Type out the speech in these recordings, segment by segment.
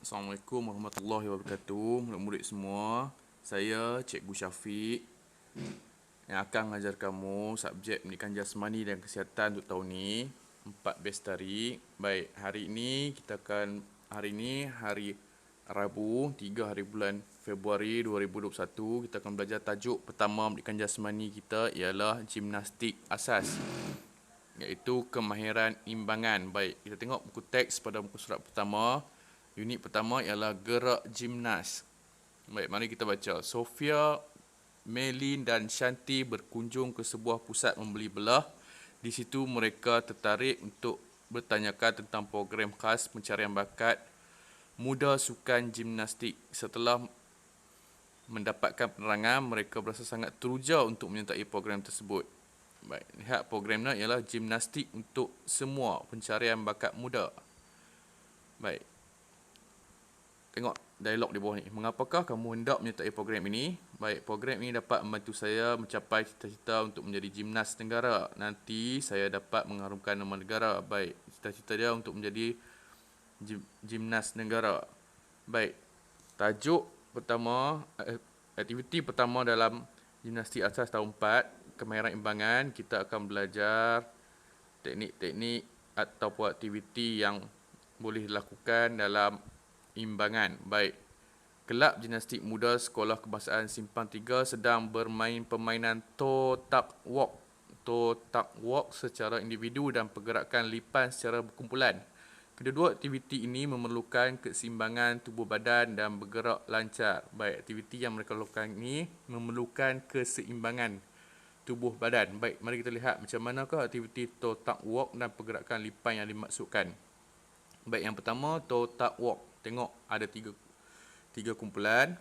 Assalamualaikum warahmatullahi wabarakatuh. Murid-murid semua, saya Cikgu Syafiq yang akan mengajar kamu subjek pendidikan jasmani dan kesihatan untuk tahun ni 4 Bestari. Baik, hari ini hari Rabu 3 hari bulan Februari 2021. Kita akan belajar tajuk pertama pendidikan jasmani kita ialah gimnastik asas, iaitu kemahiran imbangan. Baik, kita tengok buku teks pada muka surat pertama. Unit pertama ialah gerak gimnas. Baik, mari kita baca. Sofia, Melin dan Shanti berkunjung ke sebuah pusat membeli belah. Di situ mereka tertarik untuk bertanyakan tentang program khas pencarian bakat muda sukan gimnastik. Setelah mendapatkan penerangan, mereka berasa sangat teruja untuk menyertai program tersebut. Baik, lihat programnya ialah gimnastik untuk semua pencarian bakat muda. Baik, tengok dialog di bawah ni. Mengapakah kamu hendak menyertai program ini? Baik, program ini dapat membantu saya mencapai cita-cita untuk menjadi gimnas negara. Nanti saya dapat mengharumkan nama negara. Baik, cita-cita dia untuk menjadi gimnas negara. Baik, tajuk pertama, aktiviti pertama dalam gimnastik asas tahun 4, kemahiran imbangan. Kita akan belajar teknik-teknik atau aktiviti yang boleh dilakukan dalam imbangan. Baik, kelab gimnastik muda Sekolah Kebangsaan Simpang 3 sedang bermain permainan toe tuck walk. Toe tuck walk secara individu dan pergerakan lipan secara berkumpulan. Kedua aktiviti ini memerlukan keseimbangan tubuh badan dan bergerak lancar. Baik, aktiviti yang mereka lakukan ini memerlukan keseimbangan tubuh badan. Baik, mari kita lihat macam manakah aktiviti toe tuck walk dan pergerakan lipan yang dimaksudkan. Baik, yang pertama toe tuck walk. Tengok ada tiga kumpulan.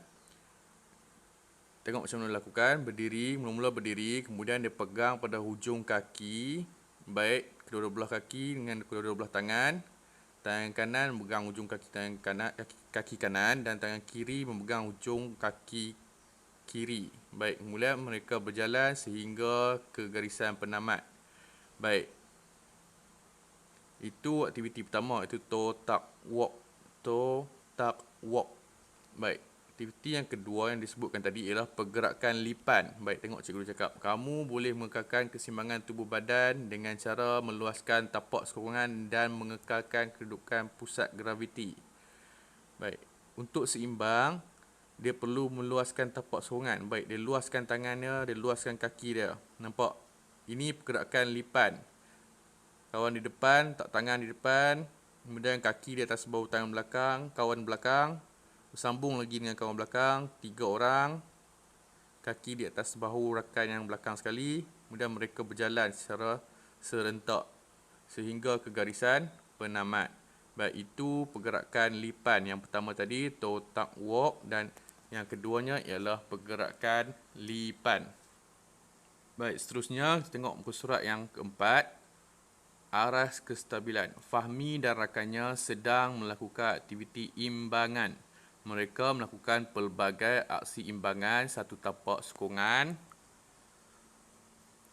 Tengok macam mana dilakukan. Berdiri, mula-mula berdiri, kemudian dia pegang pada hujung kaki. Baik, kedua-dua belah kaki dengan kedua-dua belah tangan. Tangan kanan memegang hujung kaki kanan dan tangan kiri memegang hujung kaki kiri. Baik, kemudian mereka berjalan sehingga ke garisan penamat. Baik, itu aktiviti pertama, itu toe tuck walk. Toe tuck walk. Baik, aktiviti yang kedua yang disebutkan tadi ialah pergerakan lipan. Baik, tengok cikgu cakap, kamu boleh mengekalkan keseimbangan tubuh badan dengan cara meluaskan tapak sokongan dan mengekalkan kedudukan pusat graviti. Baik, untuk seimbang, dia perlu meluaskan tapak sokongan. Baik, dia luaskan tangannya, dia luaskan kaki dia. Nampak? Ini pergerakan lipan. Kawan di depan, tak tangan di depan, kemudian kaki di atas bahu tangan belakang, kawan belakang, bersambung lagi dengan kawan belakang, 3 orang, kaki di atas bahu rakan yang belakang sekali, kemudian mereka berjalan secara serentak sehingga ke garisan penamat. Baik, itu pergerakan lipan. Yang pertama tadi toe tuck walk dan yang keduanya ialah pergerakan lipan. Baik, seterusnya kita tengok muka surat yang keempat. Aras kestabilan. Fahmi dan rakannya sedang melakukan aktiviti imbangan. Mereka melakukan pelbagai aksi imbangan, 1 tapak sokongan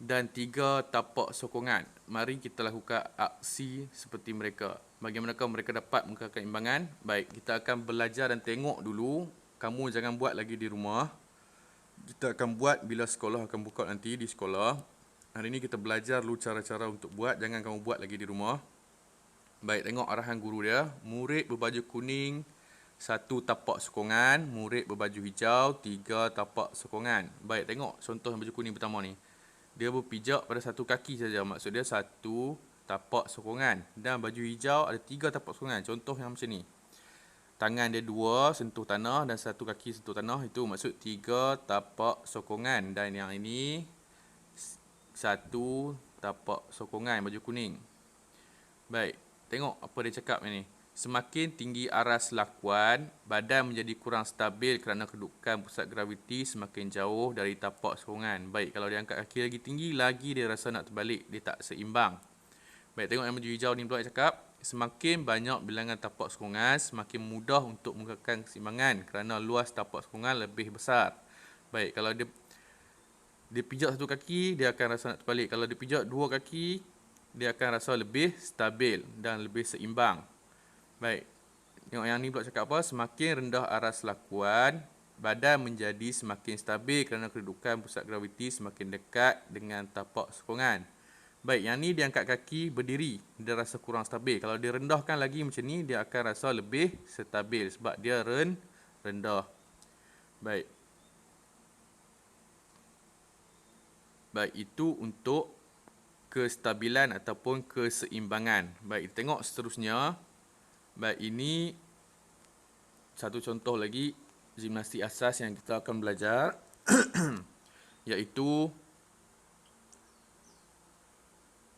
dan 3 tapak sokongan. Mari kita lakukan aksi seperti mereka. Bagaimanakah mereka dapat mengekalkan imbangan? Baik, kita akan belajar dan tengok dulu. Kamu jangan buat lagi di rumah. Kita akan buat bila sekolah akan buka nanti di sekolah. Hari ini kita belajar dulu cara-cara untuk buat. Jangan kamu buat lagi di rumah. Baik, tengok arahan guru dia. Murid berbaju kuning, 1 tapak sokongan. Murid berbaju hijau, 3 tapak sokongan. Baik, tengok contoh yang baju kuning pertama ni. Dia berpijak pada 1 kaki saja. Maksud dia 1 tapak sokongan. Dan baju hijau ada 3 tapak sokongan. Contoh yang macam ni. Tangan dia 2 sentuh tanah dan 1 kaki sentuh tanah. Itu maksud 3 tapak sokongan. Dan yang ini 1 tapak sokongan baju kuning. Baik, tengok apa dia cakap ni. Semakin tinggi aras lakuan, badan menjadi kurang stabil kerana kedudukan pusat graviti semakin jauh dari tapak sokongan. Baik, kalau dia angkat kaki lagi tinggi, lagi dia rasa nak terbalik, dia tak seimbang. Baik, tengok yang baju hijau ni pula cakap, semakin banyak bilangan tapak sokongan, semakin mudah untuk mengekalkan keseimbangan kerana luas tapak sokongan lebih besar. Baik, kalau dia pijak 1 kaki, dia akan rasa nak terbalik. Kalau dia pijak 2 kaki, dia akan rasa lebih stabil dan lebih seimbang. Baik, Tengok yang ni pula cakap apa? Semakin rendah aras lakuan, badan menjadi semakin stabil kerana kedudukan pusat graviti semakin dekat dengan tapak sokongan. Baik, yang ni dia angkat kaki berdiri, dia rasa kurang stabil. Kalau dia rendahkan lagi macam ni, dia akan rasa lebih stabil sebab dia rendah. Baik. Baik, itu untuk kestabilan ataupun keseimbangan. Baik, tengok seterusnya. Baik, ini satu contoh lagi gimnastik asas yang kita akan belajar iaitu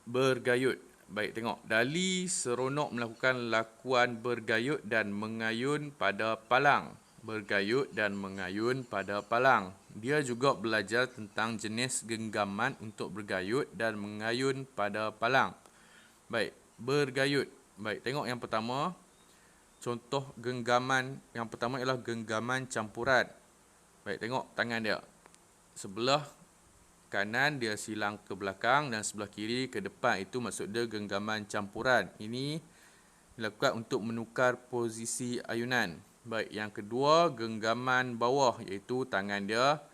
bergayut. Baik, tengok. Dali seronok melakukan lakuan bergayut dan mengayun pada palang. Bergayut dan mengayun pada palang. Dia juga belajar tentang jenis genggaman untuk bergayut dan mengayun pada palang. Baik, bergayut. Baik, tengok yang pertama. Contoh genggaman yang pertama ialah genggaman campuran. Baik, tengok tangan dia. Sebelah kanan dia silang ke belakang dan sebelah kiri ke depan. Itu maksud dia genggaman campuran. Ini dilakukan untuk menukar posisi ayunan. Baik, yang kedua genggaman bawah iaitu tangan dia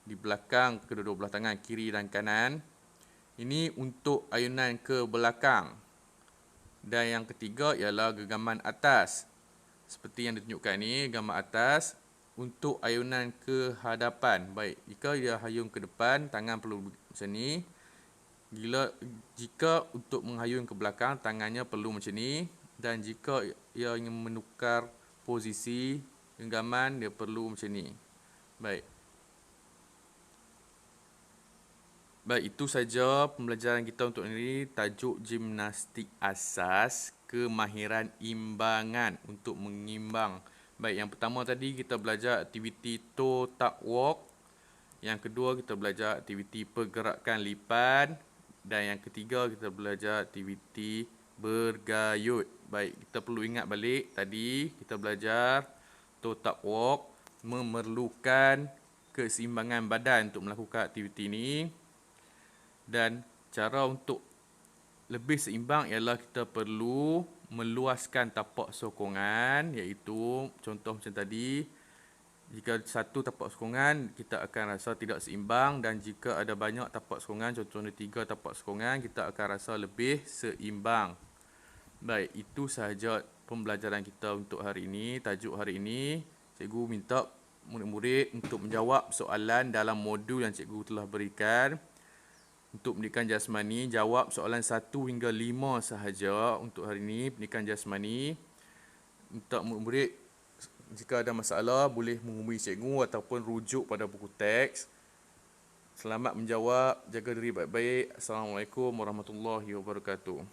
di belakang kedua-dua belah tangan kiri dan kanan. Ini untuk ayunan ke belakang. Dan yang ketiga ialah genggaman atas. Seperti yang ditunjukkan ni, genggaman atas untuk ayunan ke hadapan. Baik, jika dia hayung ke depan, tangan perlu macam ni. Jika untuk menghayun ke belakang, tangannya perlu macam ni. Dan jika ia ingin menukar posisi genggaman, dia perlu macam ni. Baik. Baik, itu saja pembelajaran kita untuk ini. Tajuk gimnastik asas, kemahiran imbangan untuk mengimbang. Baik, yang pertama tadi kita belajar aktiviti toe tuck walk. Yang kedua kita belajar aktiviti pergerakan lipan. Dan yang ketiga kita belajar aktiviti bergayut. Baik, kita perlu ingat balik tadi kita belajar toe tuck walk memerlukan keseimbangan badan untuk melakukan aktiviti ini. Dan cara untuk lebih seimbang ialah kita perlu meluaskan tapak sokongan, iaitu contoh macam tadi, jika satu tapak sokongan kita akan rasa tidak seimbang, dan jika ada banyak tapak sokongan, contohnya 3 tapak sokongan, kita akan rasa lebih seimbang. Baik, itu sahaja pembelajaran kita untuk hari ini. Tajuk hari ini, cikgu minta murid-murid untuk menjawab soalan dalam modul yang cikgu telah berikan. Untuk pendidikan jasmani, jawab soalan 1 hingga 5 sahaja untuk hari ini, pendidikan jasmani. Untuk murid-murid, jika ada masalah, boleh menghubungi cikgu ataupun rujuk pada buku teks. Selamat menjawab, jaga diri baik-baik. Assalamualaikum warahmatullahi wabarakatuh.